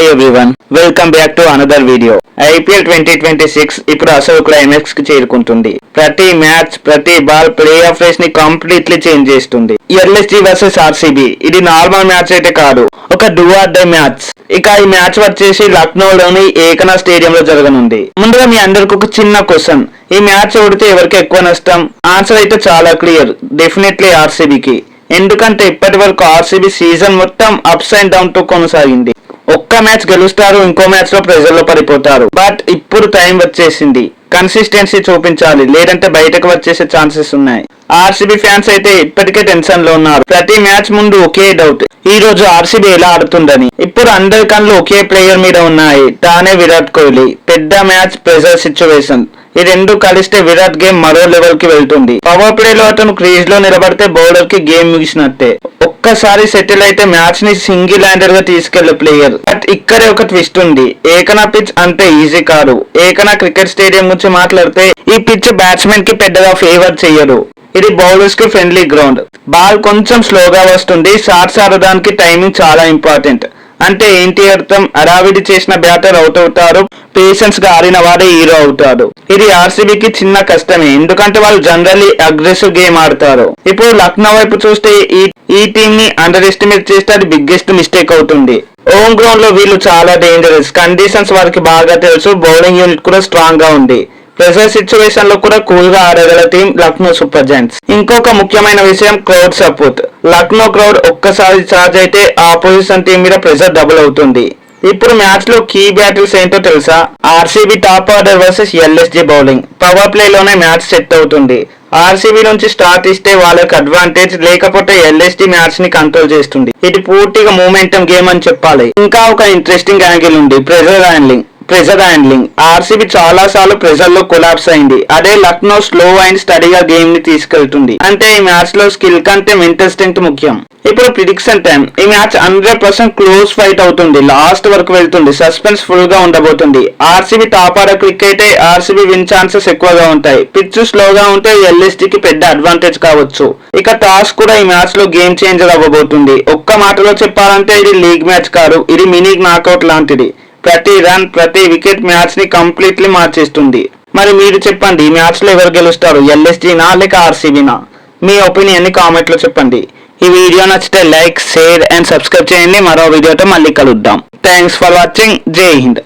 Hi everyone, welcome back to another video. IPL 2026 ఇప్పుడు అసలు climax కి చేరుకుంటుంది. ప్రతి మ్యాచ్, ప్రతి బాల్ ప్లే ఆఫ్ రేస్ ని కంప్లీట్లీ చేంజ్ చేస్తుంది. ఎల్ఎస్జీ వర్సెస్ ఆర్సీబీ ఇది నార్మల్ మ్యాచ్ అయితే కాదు, ఒక డూ ఆర్ డై మ్యాచ్. ఇక ఈ మ్యాచ్ వచ్చేసి లక్నోలోని ఏకనా స్టేడియం లో జరగనుంది. ముందుగా మీ అందరికి ఒక చిన్న క్వశ్చన్, ఈ మ్యాచ్ ఓడితే ఎవరికి ఎక్కువ నష్టం? ఆన్సర్ అయితే చాలా క్లియర్, డెఫినెట్లీ ఆర్సీబీకి. ఎందుకంటే ఇప్పటి వరకు ఆర్సీబీ సీజన్ మొత్తం అప్స్ అండ్ డౌన్ తో కొనసాగింది. ఒక్క మ్యాచ్ గెలుస్తారు, ఇంకో మ్యాచ్ లో ప్రెజర్ లో పడిపోతారు. బట్ ఇప్పుడు టైం వచ్చేసింది, కన్సిస్టెన్సీ చూపించాలి, లేదంటే బయటకు వచ్చేసే ఛాన్సెస్ ఉన్నాయి. ఆర్సీబీ ఫ్యాన్స్ అయితే ఇప్పటికే టెన్షన్ లో ఉన్నారు. ప్రతి మ్యాచ్ ముందు ఒకే డౌట్, ఈ రోజు ఆర్సీబీ ఎలా ఆడుతుందని. ఇప్పుడు అందరి కళ్ళు ఒకే ప్లేయర్ మీద ఉన్నాయి, తానే విరాట్ కోహ్లీ. పెద్ద మ్యాచ్, ప్రెజర్ సిచ్యువేషన్, ఈ రెండు కలిస్తే విరాట్ గేమ్ మరో లెవెల్ కి వెళ్తుంది. పవర్ ప్లే లో అతను క్రీజ్ లో నిలబడితే బౌలర్ కి గేమ్ ముగిసినట్టే. ఒక్కసారి సెటిల్ అయితే మ్యాచ్ ని సింగిల్ హ్యాండెడ్ గా తీసుకెళ్లే ప్లేయర్. బట్ ఇక్కడే ఒక ట్విస్ట్ ఉంది, ఏకనా పిచ్ అంటే ఈజీ కాదు. ఏకనా క్రికెట్ స్టేడియం గురించి మాట్లాడితే ఈ పిచ్ బ్యాట్స్మెన్ కి పెద్దగా ఫేవర్ చెయ్యదు. ఇది బౌలర్స్ కి ఫ్రెండ్లీ గ్రౌండ్. బాల్ కొంచెం స్లోగా వస్తుంది, షాట్స్ ఆడడానికి టైమింగ్ చాలా ఇంపార్టెంట్. అంటే ఏంటి అర్థం? హడావిడి చేసిన బ్యాటర్ అవుట్ అవుతారు, పేషెన్స్ గా ఆడిన వాడే హీరో అవుతాడు. ఇది ఆర్సీబీకి చిన్న కష్టమే, ఎందుకంటే వాళ్ళు జనరల్లీ అగ్రెసివ్ గేమ్ ఆడతారు. ఇప్పుడు లక్నో వైపు చూస్తే ఈ టీమ్ ని అండర్ ఎస్టిమేట్ చేస్తే అది బిగ్గెస్ట్ మిస్టేక్ అవుతుంది. హోమ్ గ్రౌండ్ లో వీళ్ళు చాలా డేంజరస్, కండిషన్స్ వారికి బాగా తెలుసు. బౌలింగ్ యూనిట్ కూడా స్ట్రాంగ్ గా ఉంది. ప్రెషర్ సిచ్యువేషన్ లో కూడా కూల్ గా ఆడగల టీం లక్నో సూపర్ జైంట్స్. ఇంకొక ముఖ్యమైన విషయం క్రౌడ్ సపోర్ట్. లక్నో క్రౌడ్ ఒక్కసారి ఛార్జ్ అయితే ఆపోజిషన్ టీం మీద ప్రెషర్ డబుల్ అవుతుంది. ఇప్పుడు మ్యాచ్ లో కీ బ్యాటిల్స్ ఏంటో తెలుసా? RCB top order versus LSG bowling. Power play లోనే మ్యాచ్ సెట్ అవుతుంది. ఆర్సీబీ నుంచి స్టార్ట్ ఇస్తే వాళ్ళకి అడ్వాంటేజ్, లేకపోతే ఎల్ఎస్జీ మ్యాచ్ ని కంట్రోల్ చేస్తుంది. ఇది పూర్తిగా మూమెంటం గేమ్ అని చెప్పాలి. ఇంకా ఒక ఇంట్రెస్టింగ్ యాంగిల్ ఉంది, ప్రెషర్ హ్యాండ్లింగ్. ఆర్సీబీ చాలా సార్లు ప్రెషర్ లో కొలాప్స్ అయింది. అదే లక్నో స్లో అండ్ స్టడీగా గేమ్ ని తీసుకెళ్తుంది. అంటే ఈ మ్యాచ్ లో స్కిల్ కంటే మెంటల్ స్ట్రెంగ్త్ ముఖ్యం. ఇప్పుడు ప్రిడిక్షన్ టైం. ఈ మ్యాచ్ 100% క్లోజ్ ఫైట్ అవుతుంది, లాస్ట్ వరకు వెళ్తుంది, సస్పెన్స్ ఫుల్ గా ఉండబోతుంది. ఆర్సీబీ టాప్ ఆర్డర్ క్లిక్ అయితే ఆర్సీబీ విన్ ఛాన్సెస్ ఎక్కువగా ఉంటాయి. పిచ్ స్లోగా ఉంటే ఎల్ఎస్టీకి పెద్ద అడ్వాంటేజ్ కావచ్చు. ఇక టాస్ కూడా ఈ మ్యాచ్ లో గేమ్ చేంజర్ అవ్వబోతుంది. ఒక్క మాటలో చెప్పాలంటే ఇది లీగ్ మ్యాచ్ కాదు, ఇది మినీ నాకౌట్ లాంటిది. ప్రతి రన్, ప్రతి వికెట్ మ్యాచ్ ని కంప్లీట్లీ మార్చేస్తుంది. మరి మీరు చెప్పండి, ఈ మ్యాచ్ లో ఎవరు గెలుస్తారు, ఎల్ఎస్జీనా లేక ఆర్సీబీనా? మీ ఒపీనియన్ ని కామెంట్ లో చెప్పండి. ఈ వీడియో నచ్చితే లైక్, షేర్ అండ్ సబ్స్క్రైబ్ చేయండి. మరో వీడియోతో మళ్ళీ కలుద్దాం. Thanks for watching. జై హింద్.